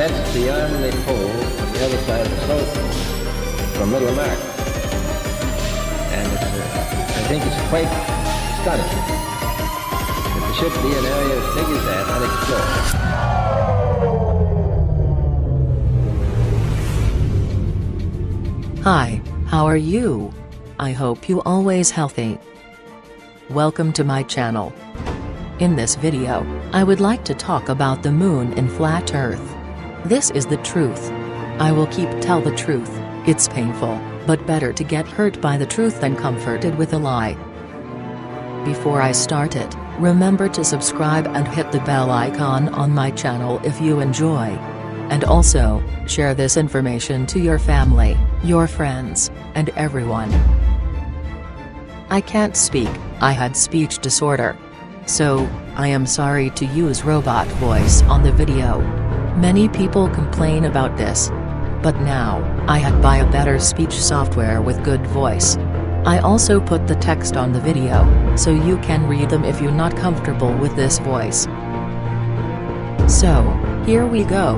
that's beyond the pole on the other side of the South Pole, from Middle America. And I think it's quite astonishing that there should be an area as big as that unexplored. Hi, how are you? I hope you always healthy. Welcome to my channel. In this video, I would like to talk about the moon and flat earth. This is the truth. I will tell the truth. It's painful, but better to get hurt by the truth than comforted with a lie. Before I start it, remember to subscribe and hit the bell icon on my channel if you enjoy. And also, share this information to your family, your friends, and everyone. I can't speak, I had speech disorder. So, I am sorry to use robot voice on the video. Many people complain about this. But now, I had buy a better speech software with good voice. I also put the text on the video, so you can read them if you're not comfortable with this voice. So, here we go.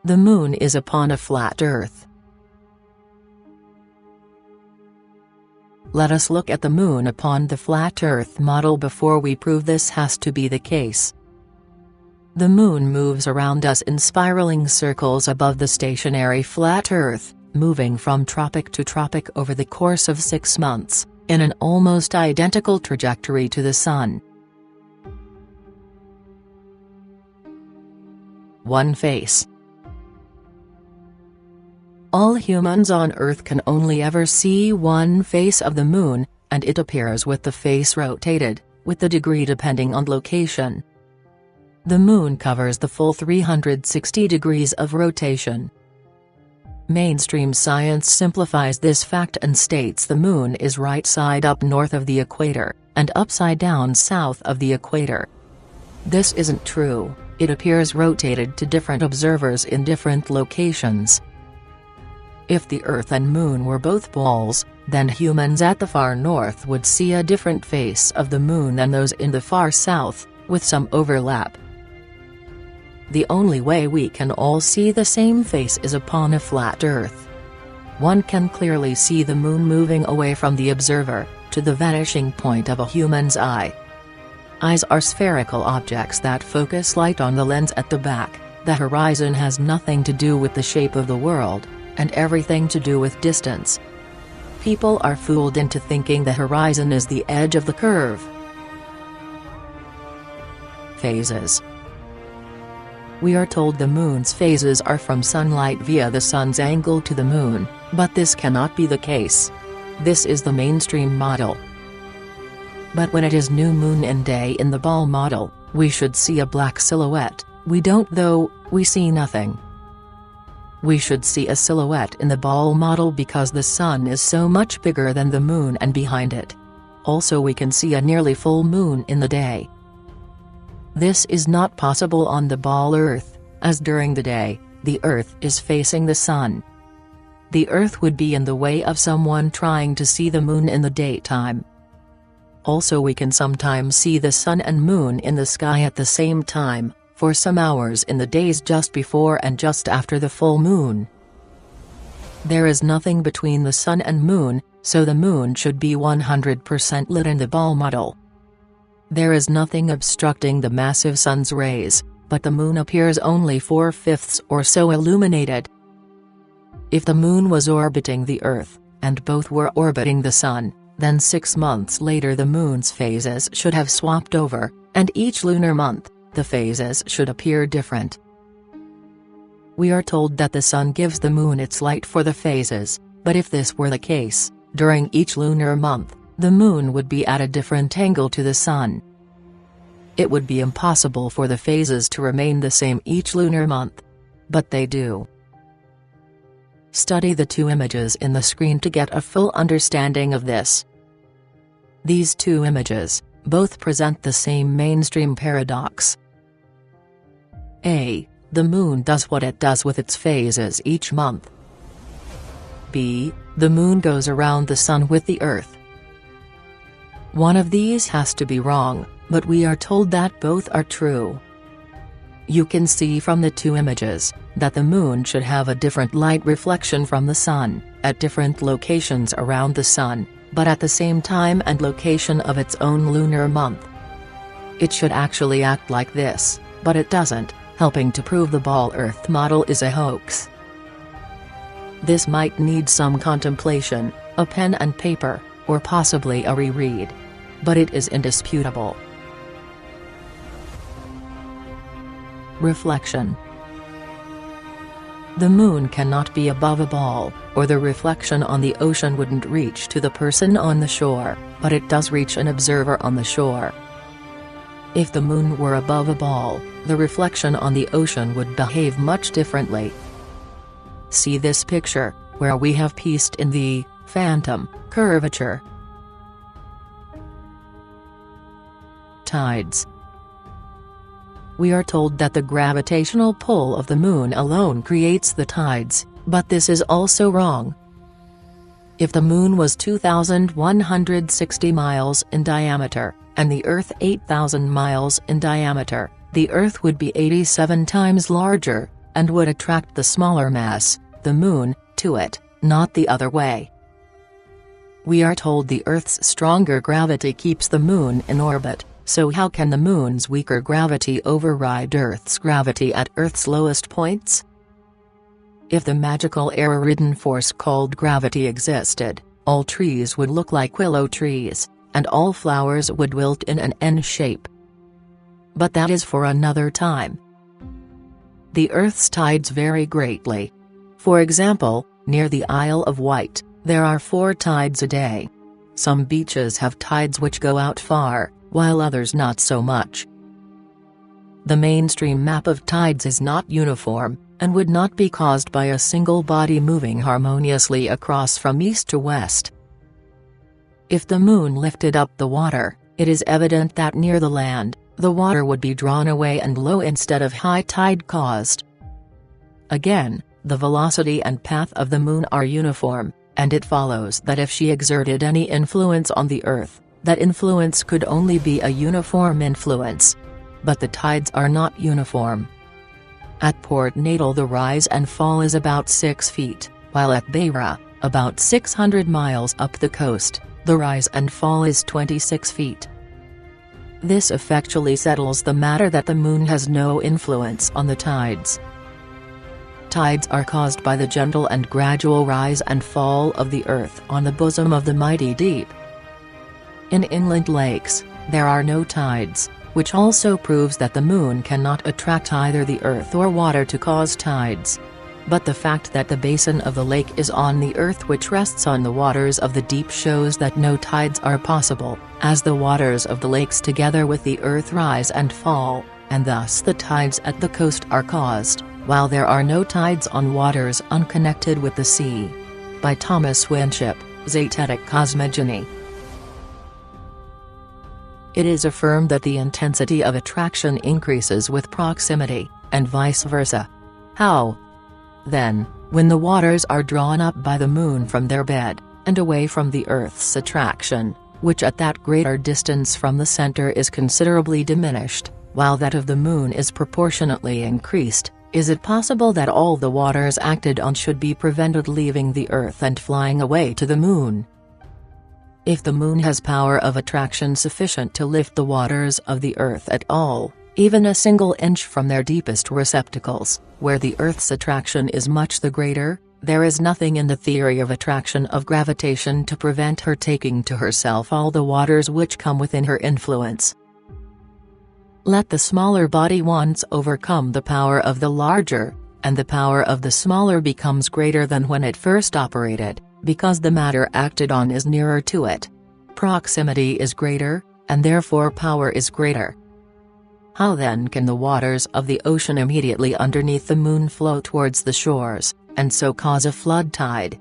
The moon is upon a flat earth. Let us look at the moon upon the flat earth model before we prove this has to be the case. The moon moves around us in spiraling circles above the stationary flat earth, moving from tropic to tropic over the course of 6 months, in an almost identical trajectory to the sun. One face. All humans on Earth can only ever see one face of the moon, and it appears with the face rotated, with the degree depending on location. The moon covers the full 360 degrees of rotation. Mainstream science simplifies this fact and states the moon is right side up north of the equator, and upside down south of the equator. This isn't true, it appears rotated to different observers in different locations. If the Earth and Moon were both balls, then humans at the far north would see a different face of the moon than those in the far south, with some overlap. The only way we can all see the same face is upon a flat Earth. One can clearly see the moon moving away from the observer, to the vanishing point of a human's eye. Eyes are spherical objects that focus light on the lens at the back. The horizon has nothing to do with the shape of the world, and everything to do with distance. People are fooled into thinking the horizon is the edge of the curve. Phases. We are told the moon's phases are from sunlight via the sun's angle to the moon, but this cannot be the case. This is the mainstream model. But when it is new moon and day in the ball model, we should see a black silhouette. We don't though, we see nothing. We should see a silhouette in the ball model because the sun is so much bigger than the moon and behind it. Also we can see a nearly full moon in the day. This is not possible on the ball Earth, as during the day, the Earth is facing the sun. The Earth would be in the way of someone trying to see the moon in the daytime. Also we can sometimes see the sun and moon in the sky at the same time, for some hours in the days just before and just after the full moon. There is nothing between the sun and moon, so the moon should be 100% lit in the ball model. There is nothing obstructing the massive sun's rays, but the moon appears only 4/5 or so illuminated. If the moon was orbiting the Earth, and both were orbiting the sun, then 6 months later the moon's phases should have swapped over, and each lunar month, the phases should appear different. We are told that the sun gives the moon its light for the phases, but if this were the case, during each lunar month, the moon would be at a different angle to the sun. It would be impossible for the phases to remain the same each lunar month. But they do. Study the two images in the screen to get a full understanding of this. These two images, both present the same mainstream paradox. A. The moon does what it does with its phases each month. B. the moon goes around the sun with the earth. One of these has to be wrong, but we are told that both are true. You can see from the two images that the moon should have a different light reflection from the sun, at different locations around the sun, but at the same time and location of its own lunar month. It should actually act like this, but it doesn't, helping to prove the ball Earth model is a hoax. This might need some contemplation, a pen and paper, or possibly a reread. But it is indisputable. Reflection. The moon cannot be above a ball, or the reflection on the ocean wouldn't reach to the person on the shore, but it does reach an observer on the shore. If the moon were above a ball, the reflection on the ocean would behave much differently. See this picture, where we have pieced in the phantom curvature. Tides. We are told that the gravitational pull of the moon alone creates the tides, but this is also wrong. If the moon was 2,160 miles in diameter, and the Earth 8,000 miles in diameter, the Earth would be 87 times larger, and would attract the smaller mass, the moon, to it, not the other way. We are told the Earth's stronger gravity keeps the moon in orbit. So how can the moon's weaker gravity override Earth's gravity at Earth's lowest points? If the magical error-ridden force called gravity existed, all trees would look like willow trees, and all flowers would wilt in an N shape. But that is for another time. The Earth's tides vary greatly. For example, near the Isle of Wight, there are 4 tides a day. Some beaches have tides which go out far, while others not so much. The mainstream map of tides is not uniform, and would not be caused by a single body moving harmoniously across from east to west. If the moon lifted up the water, it is evident that near the land, the water would be drawn away and low instead of high tide caused. Again, the velocity and path of the moon are uniform, and it follows that if she exerted any influence on the Earth, that influence could only be a uniform influence. But the tides are not uniform. At Port Natal the rise and fall is about 6 feet, while at Beira, about 600 miles up the coast, the rise and fall is 26 feet. This effectually settles the matter that the moon has no influence on the tides. Tides are caused by the gentle and gradual rise and fall of the Earth on the bosom of the mighty deep. In inland lakes, there are no tides, which also proves that the moon cannot attract either the Earth or water to cause tides. But the fact that the basin of the lake is on the Earth which rests on the waters of the deep shows that no tides are possible, as the waters of the lakes together with the Earth rise and fall, and thus the tides at the coast are caused, while there are no tides on waters unconnected with the sea. By Thomas Winship, Zetetic Cosmogony. It is affirmed that the intensity of attraction increases with proximity, and vice versa. How? Then, when the waters are drawn up by the moon from their bed, and away from the Earth's attraction, which at that greater distance from the center is considerably diminished, while that of the moon is proportionately increased, is it possible that all the waters acted on should be prevented leaving the Earth and flying away to the moon? If the moon has power of attraction sufficient to lift the waters of the Earth at all, even a single inch from their deepest receptacles, where the Earth's attraction is much the greater, there is nothing in the theory of attraction of gravitation to prevent her taking to herself all the waters which come within her influence. Let the smaller body once overcome the power of the larger, and the power of the smaller becomes greater than when it first operated, because the matter acted on is nearer to it. Proximity is greater, and therefore power is greater. How then can the waters of the ocean immediately underneath the moon flow towards the shores, and so cause a flood tide?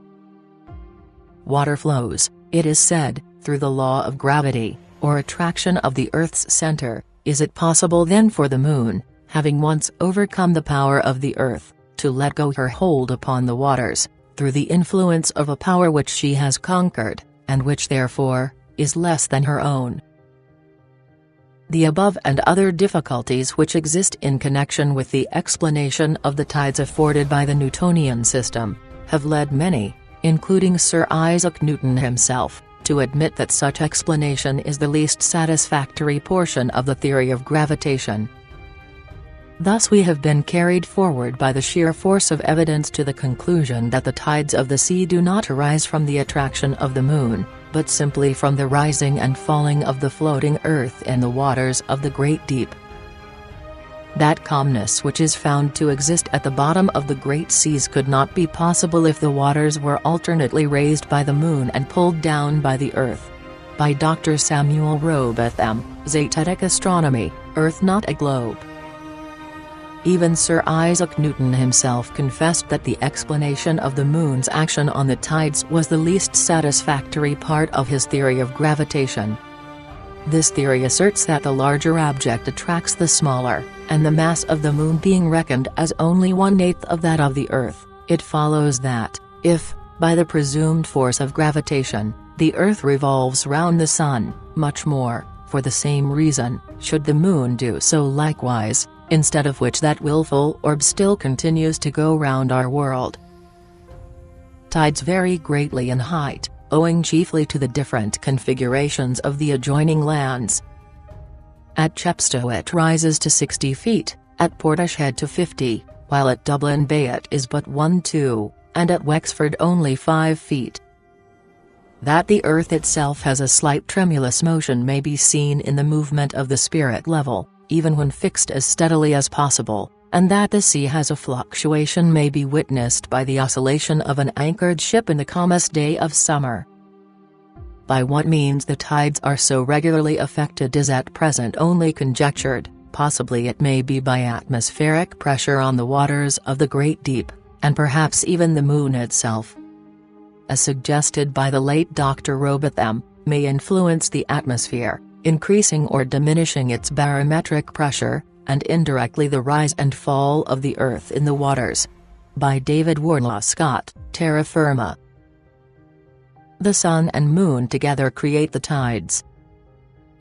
Water flows, it is said, through the law of gravity, or attraction of the Earth's center. Is it possible then for the moon, having once overcome the power of the Earth, to let go her hold upon the waters, through the influence of a power which she has conquered, and which therefore, is less than her own. The above and other difficulties which exist in connection with the explanation of the tides afforded by the Newtonian system, have led many, including Sir Isaac Newton himself, to admit that such explanation is the least satisfactory portion of the theory of gravitation. Thus we have been carried forward by the sheer force of evidence to the conclusion that the tides of the sea do not arise from the attraction of the moon, but simply from the rising and falling of the floating earth in the waters of the great deep. That calmness which is found to exist at the bottom of the great seas could not be possible if the waters were alternately raised by the moon and pulled down by the earth. By Dr. Samuel Robotham, Zetetic Astronomy, Earth Not a Globe. Even Sir Isaac Newton himself confessed that the explanation of the moon's action on the tides was the least satisfactory part of his theory of gravitation. This theory asserts that the larger object attracts the smaller, and the mass of the moon being reckoned as only 1/8 of that of the Earth, it follows that, if, by the presumed force of gravitation, the Earth revolves round the Sun, much more, for the same reason, should the moon do so likewise, instead of which that willful orb still continues to go round our world. Tides vary greatly in height, owing chiefly to the different configurations of the adjoining lands. At Chepstow it rises to 60 feet, at Portishead to 50, while at Dublin Bay it is but 1–2, and at Wexford only 5 feet. That the earth itself has a slight tremulous motion may be seen in the movement of the spirit level, even when fixed as steadily as possible, and that the sea has a fluctuation may be witnessed by the oscillation of an anchored ship in the calmest day of summer. By what means the tides are so regularly affected is at present only conjectured, possibly it may be by atmospheric pressure on the waters of the great deep, and perhaps even the moon itself, as suggested by the late Dr. Robotham, may influence the atmosphere, increasing or diminishing its barometric pressure, and indirectly the rise and fall of the earth in the waters. By David Wardlaw Scott, Terra Firma. The sun and moon together create the tides.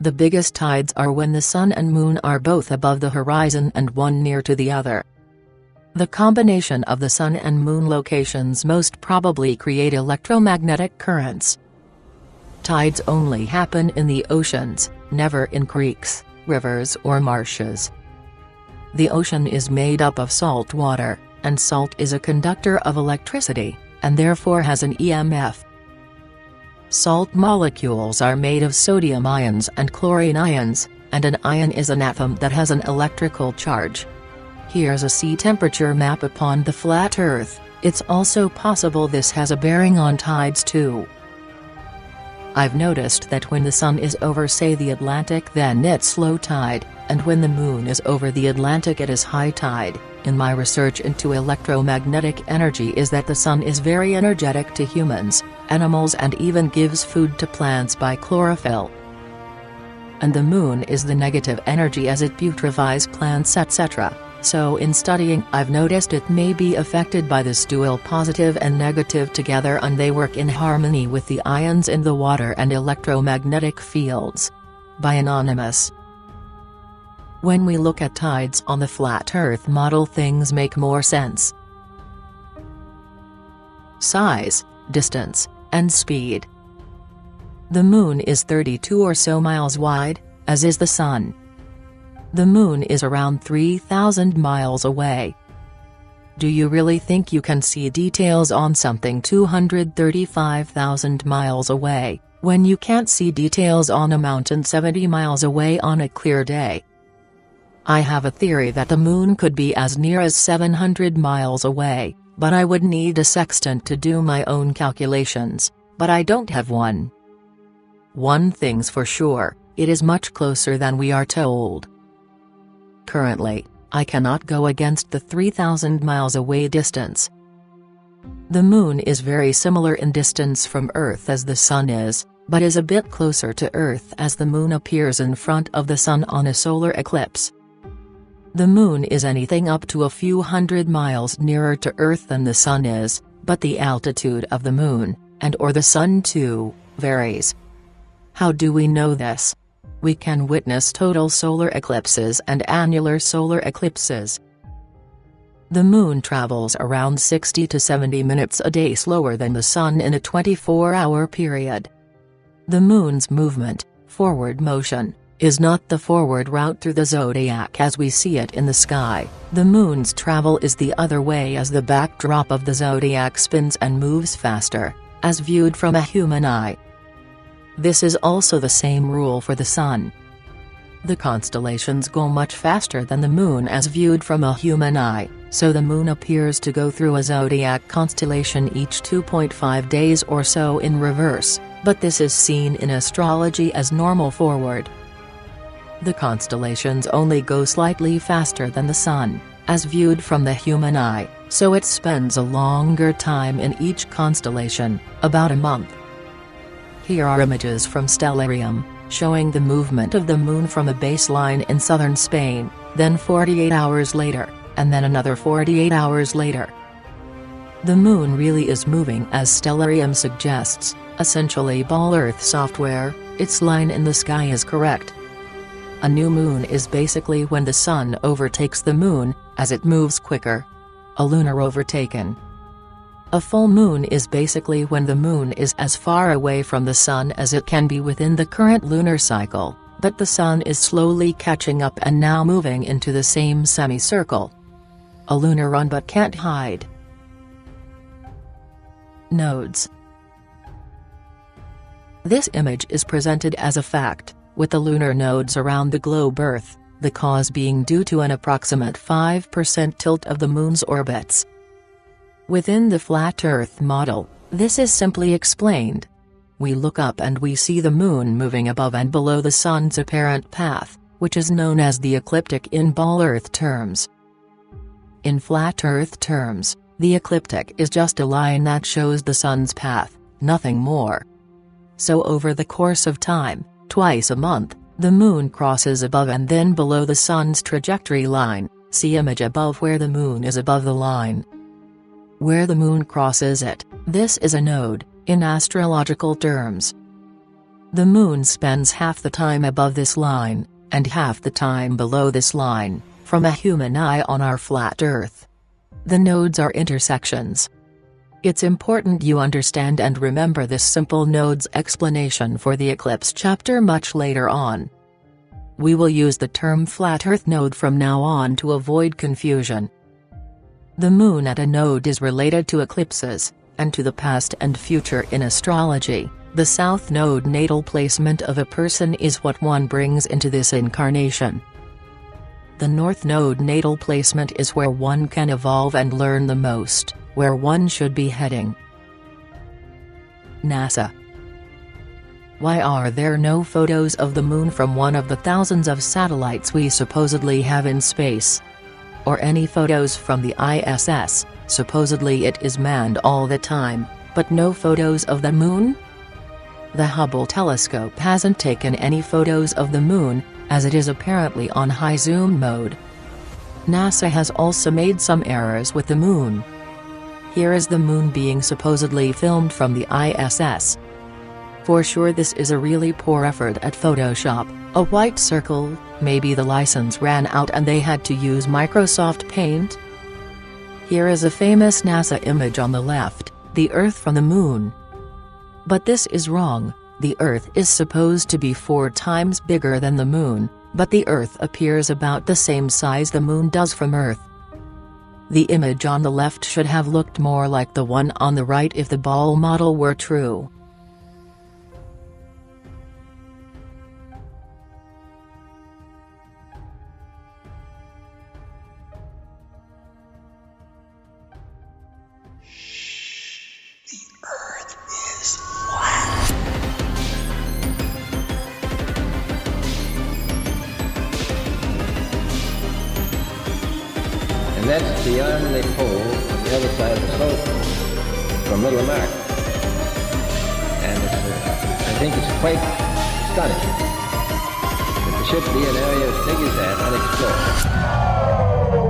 The biggest tides are when the sun and moon are both above the horizon and one near to the other. The combination of the sun and moon locations most probably create electromagnetic currents. Tides only happen in the oceans, never in creeks, rivers or marshes. The ocean is made up of salt water, and salt is a conductor of electricity, and therefore has an EMF. Salt molecules are made of sodium ions and chlorine ions, and an ion is an atom that has an electrical charge. Here's a sea temperature map upon the flat Earth. It's also possible this has a bearing on tides too. I've noticed that when the sun is over say the Atlantic then it's low tide, and when the moon is over the Atlantic it is high tide. In my research into electromagnetic energy is that the sun is very energetic to humans, animals and even gives food to plants by chlorophyll. And the moon is the negative energy as it putrefies plants etc. So in studying I've noticed it may be affected by this dual positive and negative together and they work in harmony with the ions in the water and electromagnetic fields. By Anonymous. When we look at tides on the flat Earth model things make more sense. Size, distance, and speed. The moon is 32 or so miles wide, as is the sun. The moon is around 3,000 miles away. Do you really think you can see details on something 235,000 miles away, when you can't see details on a mountain 70 miles away on a clear day? I have a theory that the moon could be as near as 700 miles away, but I would need a sextant to do my own calculations, but I don't have one. One thing's for sure, it is much closer than we are told. Currently, I cannot go against the 3,000 miles away distance. The moon is very similar in distance from Earth as the sun is, but is a bit closer to Earth as the moon appears in front of the sun on a solar eclipse. The moon is anything up to a few hundred miles nearer to Earth than the sun is, But the altitude of the moon, and or the sun too, varies. How do we know this? We can witness total solar eclipses and annular solar eclipses. The moon travels around 60 to 70 minutes a day slower than the sun in a 24-hour period. The moon's movement, forward motion, is not the forward route through the zodiac as we see it in the sky. The moon's travel is the other way as the backdrop of the zodiac spins and moves faster, as viewed from a human eye. This is also the same rule for the sun. The constellations go much faster than the moon as viewed from a human eye, so the moon appears to go through a zodiac constellation each 2.5 days or so in reverse, but this is seen in astrology as normal forward. The constellations only go slightly faster than the sun, as viewed from the human eye, so it spends a longer time in each constellation, about a month. Here are images from Stellarium, showing the movement of the moon from a baseline in southern Spain, then 48 hours later, and then another 48 hours later. The moon really is moving as Stellarium suggests, essentially ball Earth software. Its line in the sky is correct. A new moon is basically when the sun overtakes the moon, as it moves quicker. A lunar overtaken. A full moon is basically when the moon is as far away from the sun as it can be within the current lunar cycle, but the sun is slowly catching up and now moving into the same semicircle. A lunar run but can't hide. Nodes. This image is presented as a fact, with the lunar nodes around the globe Earth, the cause being due to an approximate 5% tilt of the moon's orbits. Within the flat Earth model, this is simply explained. We look up and we see the moon moving above and below the sun's apparent path, which is known as the ecliptic in ball Earth terms. In flat Earth terms, the ecliptic is just a line that shows the sun's path, nothing more. So over the course of time, twice a month, the moon crosses above and then below the sun's trajectory line. See image above where the moon is above the line. Where the moon crosses it, this is a node, in astrological terms. The moon spends half the time above this line, and half the time below this line, from a human eye on our flat Earth. The nodes are intersections. It's important you understand and remember this simple nodes explanation for the eclipse chapter much later on. We will use the term flat Earth node from now on to avoid confusion. The moon at a node is related to eclipses, and to the past and future in astrology. The south node natal placement of a person is what one brings into this incarnation. The north node natal placement is where one can evolve and learn the most, where one should be heading. NASA. Why are there no photos of the moon from one of the thousands of satellites we supposedly have in space? Or any photos from the ISS, supposedly it is manned all the time, but no photos of the moon? The Hubble telescope hasn't taken any photos of the moon, as it is apparently on high zoom mode. NASA has also made some errors with the moon. Here is the moon being supposedly filmed from the ISS. For sure this is a really poor effort at Photoshop, a white circle. Maybe the license ran out and they had to use Microsoft Paint? Here is a famous NASA image on the left, the Earth from the moon. But this is wrong. The Earth is supposed to be 4 times bigger than the moon, but the Earth appears about the same size the moon does from Earth. The image on the left should have looked more like the one on the right if the ball model were true. And that's beyond the pole on the other side of the South Pole, from Middle America. And I think it's quite astonishing that there should be an area as big as that unexplored.